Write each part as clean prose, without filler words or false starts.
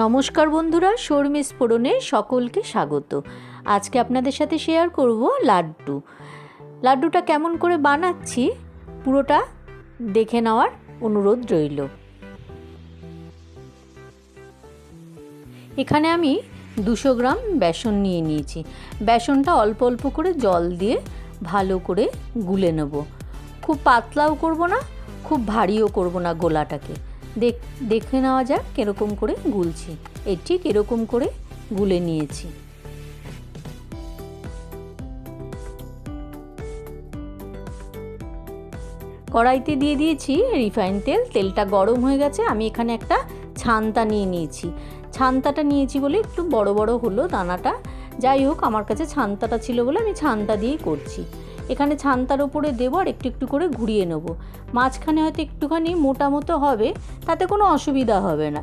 নমস্কার বন্ধুরা, শর্মিস পোড়নে সকলকে স্বাগত। আজকে আপনাদের সাথে শেয়ার করব লাড্ডু। লাড্ডুটা কেমন করে বানাচ্ছি পুরোটা দেখে নেওয়ার অনুরোধ রইল। এখানে আমি 200 গ্রাম বেসন নিয়ে নিয়েছি। বেসনটা অল্প অল্প করে জল দিয়ে ভালো করে গুলে নেব। খুব পাতলাও করব না, খুব ভারীও করব না গোলাটাকে। দেখে নেওয়া যাক কীরকম করে গুলছি। এই ঠিক এরকম করে গুলে নিয়েছি। কড়াইতে দিয়ে দিয়েছি রিফাইন তেল। তেলটা গরম হয়ে গেছে। আমি এখানে একটা ছান্তা নিয়ে নিয়েছি। ছান্তাটা নিয়েছি বলে একটু বড় বড় হলো দানাটা। যাই হোক, আমার কাছে ছান্তাটা ছিল বলে আমি ছান্তা দিয়েই করছি। এখানে ছান্তার ওপরে দেবো আর একটু একটু করে ঘুরিয়ে নেব। মাঝখানে হয়তো একটুখানি মোটা মতো হবে, তাতে কোনো অসুবিধা হবে না।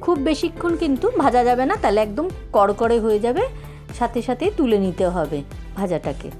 খুব বেশিক্ষণ কিন্তু ভাজা যাবে না, তাহলে একদম কড়কড়ে হয়ে যাবে। সাথে সাথে তুলে নিতে হবে ভাজাটাকে।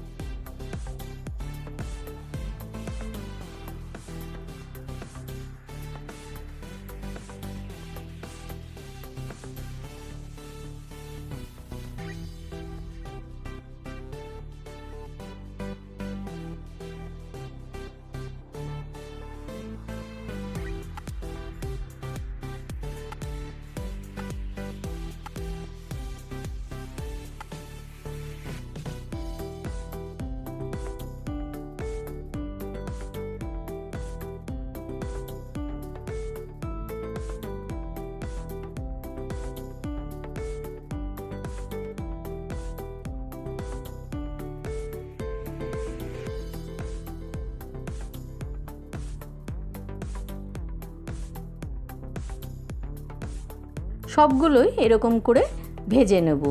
সবগুলোই এরকম করে ভেজে নেব।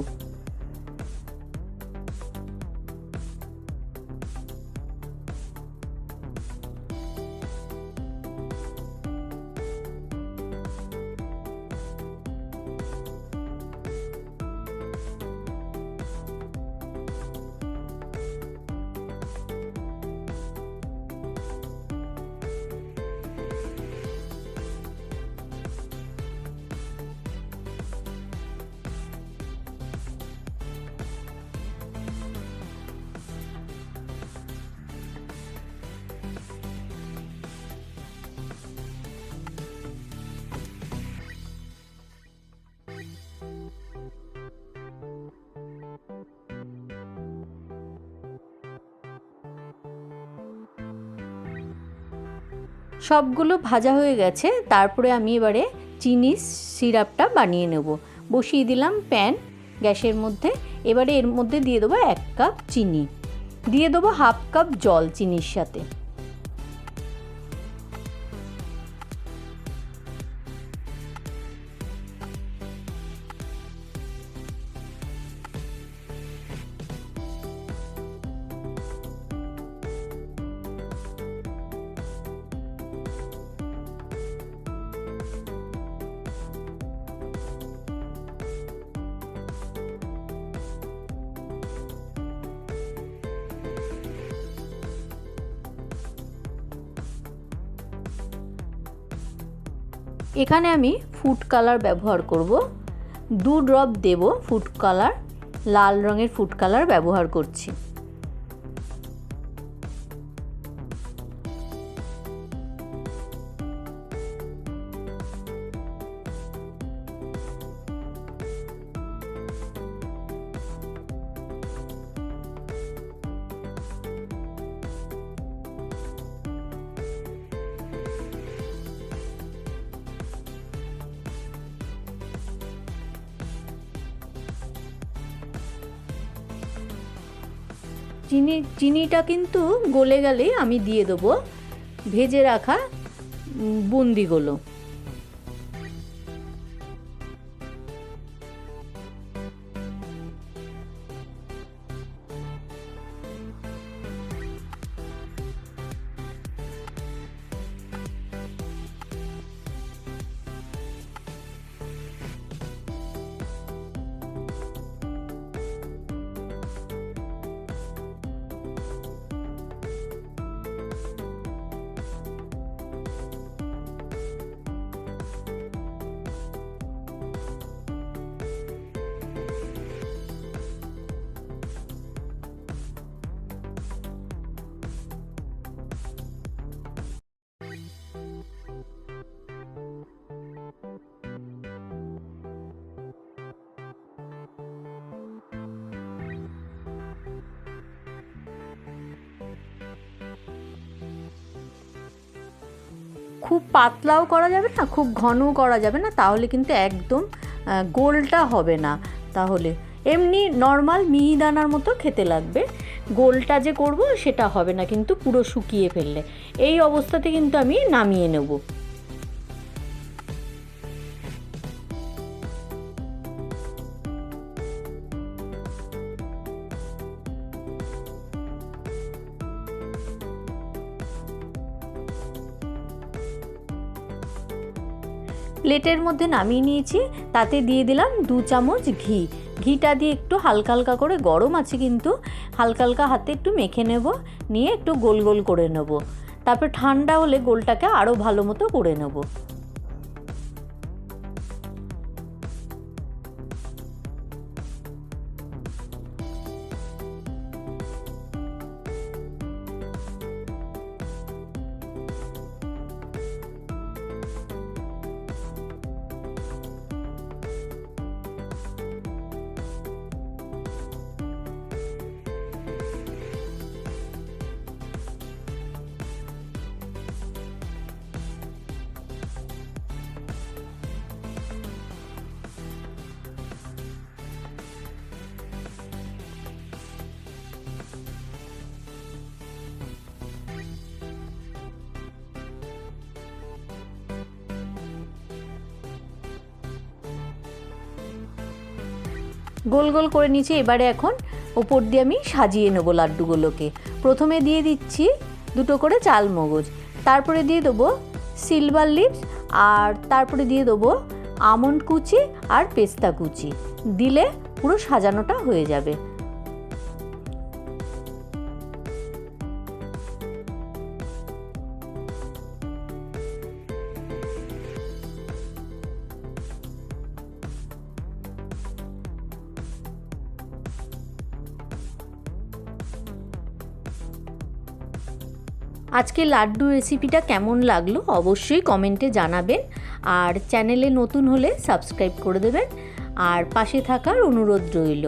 সবগুলো ভাজা হয়ে গেছে। তারপরে আমি এবারে চিনির সিরাপটা বানিয়ে নেব। বসিয়ে দিলাম প্যান গ্যাসের মধ্যে। এবারে এর মধ্যে দিয়ে দেবো 1 কাপ চিনি, দিয়ে দেবো 1/2 কাপ জল চিনির সাথে। এখানে আমি ফুড কালার ব্যবহার করব। 2 ড্রপ দেব ফুড কালার, লাল রঙের ফুড কালার ব্যবহার করছি। চিনিটা কিন্তু গলে গেলে আমি দিয়ে দেবো ভেজে রাখা বুন্দিগুলো। খুব পাতলাও করা যাবে না, খুব ঘনও করা যাবে না, তাহলে কিন্তু একদম গোলটা হবে না। তাহলে এমনি নর্মাল মিহিদানার মতো খেতে লাগবে, গোলটা যে করব সেটা হবে না কিন্তু পুরো শুকিয়ে ফেললে। এই অবস্থাতে কিন্তু আমি নামিয়ে নেব। প্লেটের মধ্যে নামিয়ে নিয়েছি, তাতে দিয়ে দিলাম 2 চামচ ঘি। ঘিটা দিয়ে একটু হালকা হালকা করে, গরম আছে কিন্তু হালকা হালকা হাতে একটু মেখে নেব, নিয়ে একটু গোল গোল করে নেব। তারপর ঠান্ডা হলে গোলটাকে আরও ভালো মতো করে নেব। গোল গোল করে নিয়েছি, এবারে এখন ওপর দিয়ে আমি সাজিয়ে নেব লাড্ডুগুলোকে। প্রথমে দিয়ে দিচ্ছি 2টো করে চালমগজ, তারপরে দিয়ে দেবো সিলভার লিভস, আর তারপরে দিয়ে দেবো আমন্ড কুচি আর পেস্তা কুচি। দিলে পুরো সাজানোটা হয়ে যাবে। আজকে লাড্ডু রেসিপিটা কেমন লাগলো অবশ্যই কমেন্টে জানাবেন, আর চ্যানেলে নতুন হলে সাবস্ক্রাইব করে দেবেন, আর পাশে থাকার অনুরোধ রইল।